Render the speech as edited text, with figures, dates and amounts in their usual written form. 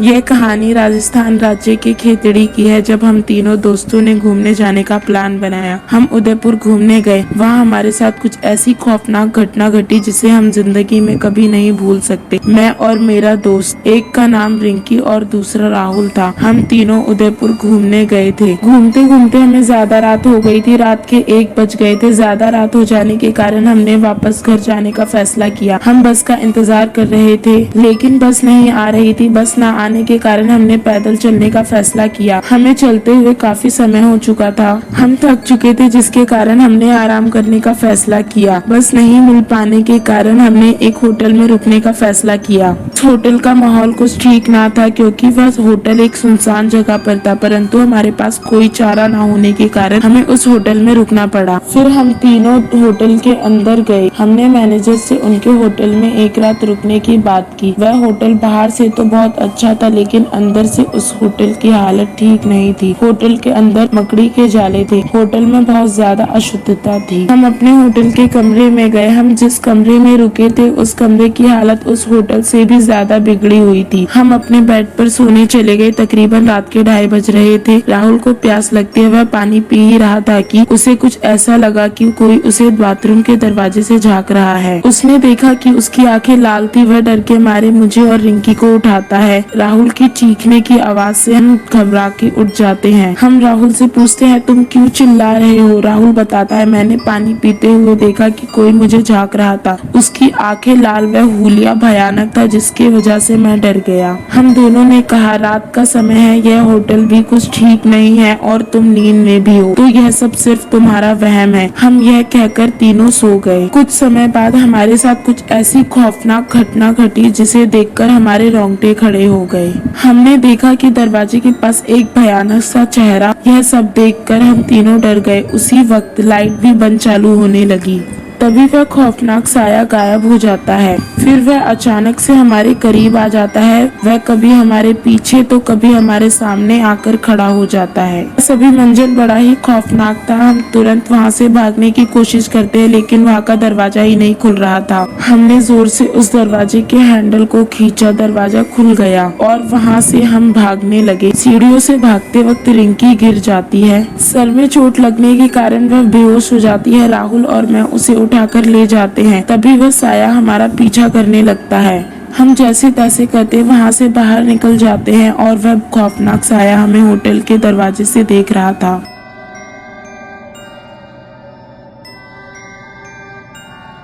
यह कहानी राजस्थान राज्य के खेतड़ी की है। जब हम तीनों दोस्तों ने घूमने जाने का प्लान बनाया, हम उदयपुर घूमने गए। वहाँ हमारे साथ कुछ ऐसी खौफनाक घटना घटी जिसे हम जिंदगी में कभी नहीं भूल सकते। मैं और मेरा दोस्त, एक का नाम रिंकी और दूसरा राहुल था, हम तीनों उदयपुर घूमने गए थे। घूमते घूमते हमें ज्यादा रात हो गई थी। रात के 1 बज गए थे। ज्यादा रात हो जाने के कारण हमने वापस घर जाने का फैसला किया। हम बस का इंतजार कर रहे थे, लेकिन बस नहीं आ रही थी। बस न आने के कारण हमने पैदल चलने का फैसला किया। हमें चलते हुए काफी समय हो चुका था। हम थक चुके थे, जिसके कारण हमने आराम करने का फैसला किया। बस नहीं मिल पाने के कारण हमने एक होटल में रुकने का फैसला किया। उस होटल का माहौल कुछ ठीक ना था, क्योंकि वह होटल एक सुनसान जगह पर था, परंतु हमारे पास कोई चारा ना होने के कारण हमें उस होटल में रुकना पड़ा। फिर हम तीनों होटल के अंदर गए। हमने मैनेजर से उनके होटल में एक रात रुकने की बात की। वह होटल बाहर से तो बहुत अच्छा था, लेकिन अंदर से उस होटल की हालत ठीक नहीं थी। होटल के अंदर मकड़ी के जाले थे। होटल में बहुत ज्यादा अशुद्धता थी। हम अपने होटल के कमरे में गए। हम जिस कमरे में रुके थे, उस कमरे की हालत उस होटल से भी ज्यादा बिगड़ी हुई थी। हम अपने बेड पर सोने चले गए। तकरीबन रात के 2:30 बज रहे थे। राहुल को प्यास लगती है, वह पानी पी ही रहा था कि उसे कुछ ऐसा लगा कि कोई उसे बाथरूम के दरवाजे से झांक रहा है। उसने देखा कि उसकी आंखें लाल थी। वह डर के मारे मुझे और रिंकी को उठाता है। राहुल की चीखने की आवाज से हम घबरा के उठ जाते हैं। हम राहुल से पूछते हैं, तुम क्यों चिल्ला रहे हो? राहुल बताता है, मैंने पानी पीते हुए देखा कि कोई मुझे झांक रहा था। उसकी आंखें लाल व हुलिया भयानक था, जिसकी वजह से मैं डर गया। हम दोनों ने कहा, रात का समय है, यह होटल भी कुछ ठीक नहीं है और तुम नींद में भी हो, तो यह सब सिर्फ तुम्हारा वहम है। हम यह कहकर तीनों सो गए। कुछ समय बाद हमारे साथ कुछ ऐसी खौफनाक घटना घटी जिसे देखकर हमारे रोंगटे खड़े हो गए। हमने देखा कि दरवाजे के पास एक भयानक सा चेहरा। यह सब देखकर हम तीनों डर गए। उसी वक्त लाइट भी बंद चालू होने लगी। तभी वह खौफनाक साया गायब हो जाता है। फिर वह अचानक से हमारे करीब आ जाता है। वह कभी हमारे पीछे तो कभी हमारे सामने आकर खड़ा हो जाता है। सभी मंजर बड़ा ही खौफनाक था। हम तुरंत वहां से भागने की कोशिश करते हैं, लेकिन वहां का दरवाजा ही नहीं खुल रहा था। हमने जोर से उस दरवाजे के हैंडल को खींचा। दरवाजा खुल गया और वहां से हम भागने लगे। सीढ़ियों से भागते वक्त रिंकी गिर जाती है। सर में चोट लगने के कारण वह बेहोश हो जाती है। राहुल और मैं उसे उठाकर ले जाते हैं। तभी वह साया हमारा पीछा करने लगता है। हम जैसे तैसे करते वहां से बाहर निकल जाते हैं और वह खौफनाक साया हमें होटल के दरवाजे से देख रहा था।